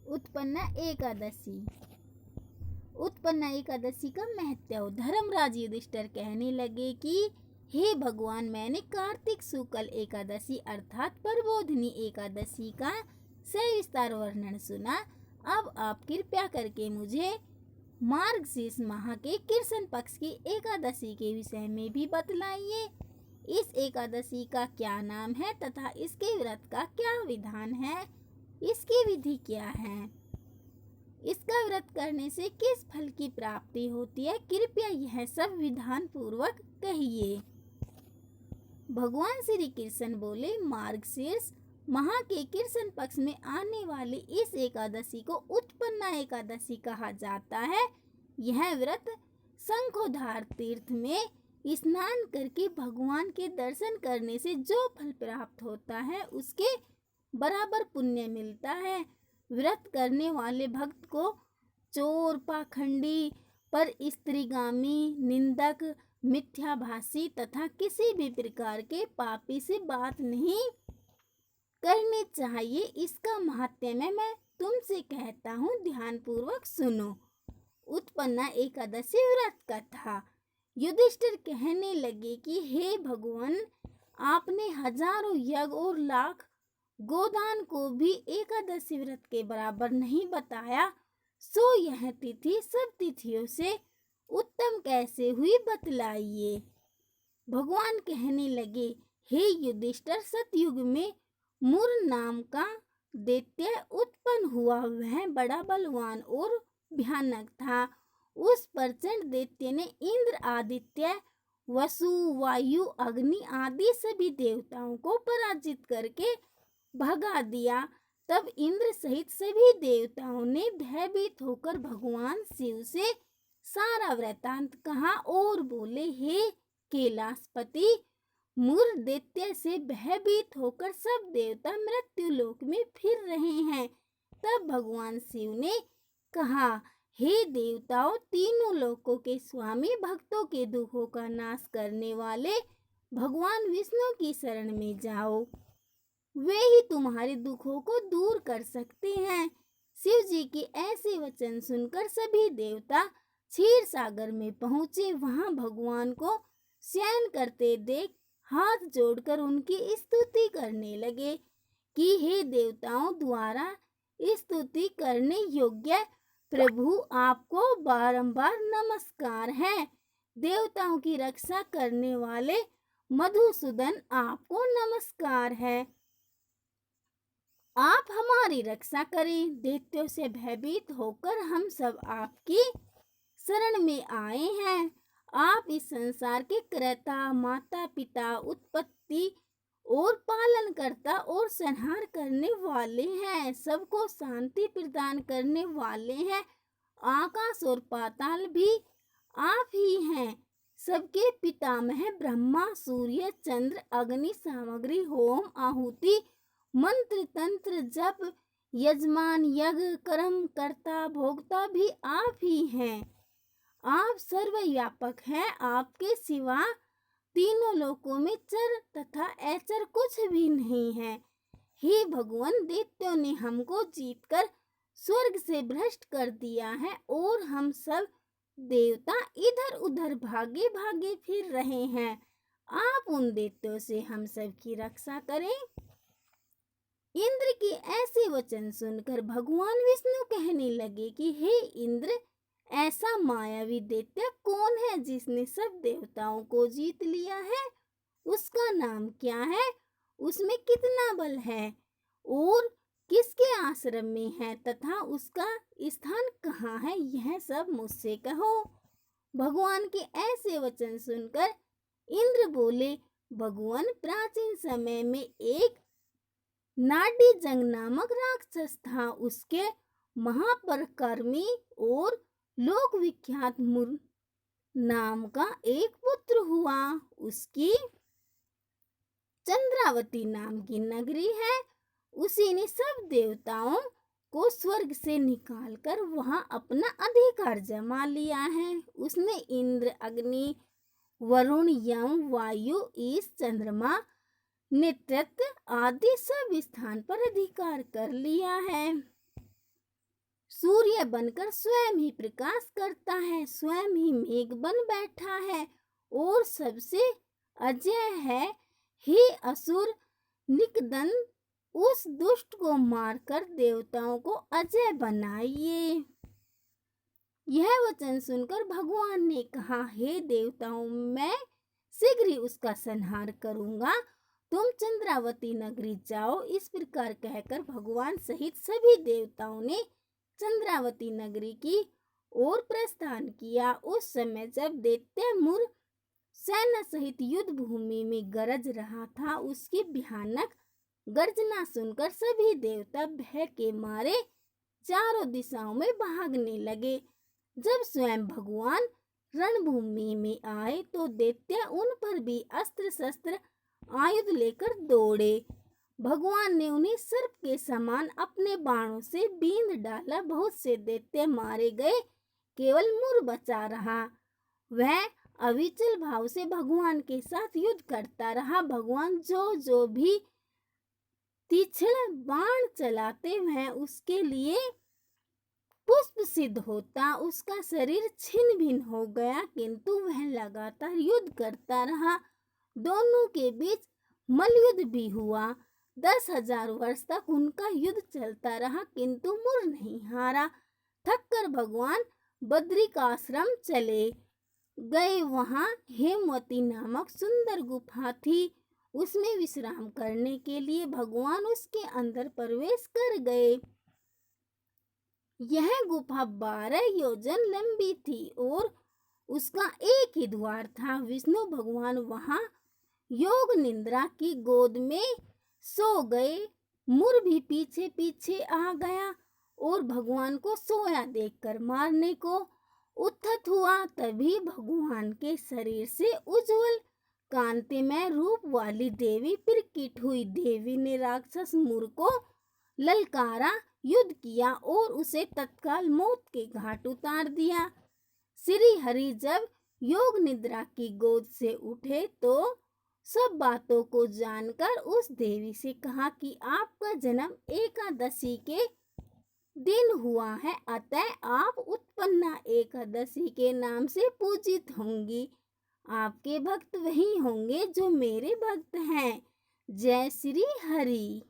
उत्पन्ना एकादशी। उत्पन्ना एकादशी का महत्व। धर्मराज युधिष्ठिर कहने लगे कि हे भगवान, मैंने कार्तिक शुक्ल एकादशी अर्थात प्रबोधिनी एकादशी का सविस्तार वर्णन सुना। अब आप कृपया करके मुझे मार्गशीर्ष माह के कृष्ण पक्ष की एकादशी के विषय में भी बतलाइए। इस एकादशी का क्या नाम है तथा इसके व्रत का क्या विधान है, इसकी विधि क्या है, इसका व्रत करने से किस फल की प्राप्ति होती है, कृपया यह सब विधान पूर्वक कहिए। भगवान श्री कृष्ण बोले, मार्गशीर्ष माह के कृष्ण पक्ष में आने वाली इस एकादशी को उत्पन्ना एकादशी कहा जाता है। यह व्रत शंखोधार तीर्थ में स्नान करके भगवान के दर्शन करने से जो फल प्राप्त होता है उसके बराबर पुण्य मिलता है। व्रत करने वाले भक्त को चोर, पाखंडी, पर स्त्रीगामी, निंदक, मिथ्याभाषी तथा किसी भी प्रकार के पापी से बात नहीं करनी चाहिए। इसका महात्म्य मैं तुमसे कहता हूँ, ध्यान पूर्वक सुनो। उत्पन्ना एकादशी व्रत कथा। युधिष्ठिर कहने लगे कि हे भगवान, आपने हजारों यज्ञ और लाख गोदान को भी एकादशी व्रत के बराबर नहीं बताया, सो यह तिथि सब तिथियों से उत्तम कैसे हुई, बतलाइए। भगवान कहने लगे, हे युधिष्ठिर, सतयुग में मुर नाम का दैत्य उत्पन्न हुआ। वह बड़ा बलवान और भयानक था। उस प्रचंड दैत्य ने इंद्र, आदित्य, वसु, वायु, अग्नि आदि सभी देवताओं को पराजित करके भगा दिया। तब इंद्र सहित सभी देवताओं ने भयभीत होकर भगवान शिव से सारा वृतांत कहा और बोले, हे कैलाशपति, मुर दैत्य से भयभीत होकर सब देवता मृत्यु लोक में फिर रहे हैं। तब भगवान शिव ने कहा, हे देवताओं, तीनों लोकों के स्वामी, भक्तों के दुखों का नाश करने वाले भगवान विष्णु की शरण में जाओ, वे ही तुम्हारे दुखों को दूर कर सकते हैं। शिव जी के ऐसे वचन सुनकर सभी देवता क्षीर सागर में पहुंचे। वहां भगवान को शयन करते देख हाथ जोड़कर उनकी स्तुति करने लगे कि हे देवताओं द्वारा स्तुति करने योग्य प्रभु, आपको बारंबार नमस्कार है। देवताओं की रक्षा करने वाले मधुसूदन, आपको नमस्कार है। आप हमारी रक्षा करें। दैत्यों से भयभीत होकर हम सब आपकी शरण में आए हैं। आप इस संसार के कर्ता, माता पिता, उत्पत्ति और पालन करता और संहार करने वाले हैं। सबको शांति प्रदान करने वाले हैं। आकाश और पाताल भी आप ही हैं। सबके पितामह ब्रह्मा, सूर्य, चंद्र, अग्नि, सामग्री, होम, आहुति, मंत्र, तंत्र, जप, यजमान, यज्ञ, कर्म, कर्ता, भोक्ता भी आप ही हैं। आप सर्वव्यापक हैं। आपके सिवा तीनों लोकों में चर तथा अचर कुछ भी नहीं है। हे भगवान, दैत्यों ने हमको जीतकर स्वर्ग से भ्रष्ट कर दिया है और हम सब देवता इधर उधर भागे भागे फिर रहे हैं। आप उन दैत्यों से हम सब की रक्षा करें। इंद्र के ऐसे वचन सुनकर भगवान विष्णु कहने लगे कि हे इंद्र, ऐसा मायावी दैत्य कौन है जिसने सब देवताओं को जीत लिया है? उसका नाम क्या है? उसमें कितना बल है और किसके आश्रम में है तथा उसका स्थान कहाँ है? यह सब मुझसे कहो। भगवान के ऐसे वचन सुनकर इंद्र बोले, भगवान, प्राचीन समय में एक नाडी जंग नामक राक्षस था। उसके महापराक्रमी और लोक विख्यात मुर नाम का एक पुत्र हुआ। उसकी चंद्रावती नाम की नगरी है। उसी ने सब देवताओं को स्वर्ग से निकालकर वहां अपना अधिकार जमा लिया है। उसने इंद्र, अग्नि, वरुण, यम, वायु, ईश, चंद्रमा, नेतृत्व आदि सब स्थान पर अधिकार कर लिया है। सूर्य बनकर स्वयं ही प्रकाश करता है, स्वयं ही मेघ बन बैठा है और सबसे अजय है। हे असुर निकंदन, उस दुष्ट को मारकर देवताओं को अजय बनाइए। यह वचन सुनकर भगवान ने कहा, हे देवताओं, मैं शीघ्र ही उसका संहार करूंगा। तुम चंद्रावती नगरी जाओ। इस प्रकार कहकर भगवान सहित सभी देवताओं ने चंद्रावती नगरी की ओर प्रस्थान किया। उस समय जब दैत्य मुर सेना सहित युद्ध भूमि में गरज रहा था, उसकी भयानक गर्जना सुनकर सभी देवता भय के मारे चारों दिशाओं में भागने लगे। जब स्वयं भगवान रणभूमि में आए तो दैत्य उन पर भी अस्त्र शस्त्र आयुध लेकर दौड़े। भगवान ने उन्हें सर्प के समान अपने बाणों से बींध डाला। बहुत से दैत्य मारे गए, केवल मुर बचा रहा। वह अविचल भाव से भगवान के साथ युद्ध करता रहा। भगवान जो भी तीक्ष्ण बाण चलाते वह उसके लिए पुष्प सिद्ध होता। उसका शरीर छिन्न भिन्न हो गया, किंतु वह लगातार युद्ध करता रहा। दोनों के बीच मल्लयुद्ध भी हुआ। 10,000 वर्ष तक उनका युद्ध चलता रहा, किंतु मुर नहीं हारा। थककर भगवान बद्रिकाश्रम चले गए। वहां हेमवती नामक सुंदर गुफा थी। उसमें विश्राम करने के लिए भगवान उसके अंदर प्रवेश कर गए। यह गुफा 12 योजन लंबी थी और उसका एक ही द्वार था। विष्णु भगवान वहां योग निद्रा की गोद में सो गए। मुर भी पीछे पीछे आ गया और भगवान को सोया देखकर मारने को उद्यत हुआ। तभी भगवान के शरीर से उज्जवल कांतिमय रूप वाली देवी प्रकट हुई। देवी ने राक्षस मुर को ललकारा, युद्ध किया और उसे तत्काल मौत के घाट उतार दिया। श्री हरि जब योग निद्रा की गोद से उठे तो सब बातों को जानकर उस देवी से कहा कि आपका जन्म एकादशी के दिन हुआ है, अतः आप उत्पन्ना एकादशी के नाम से पूजित होंगी। आपके भक्त वही होंगे जो मेरे भक्त हैं। जय श्री हरि।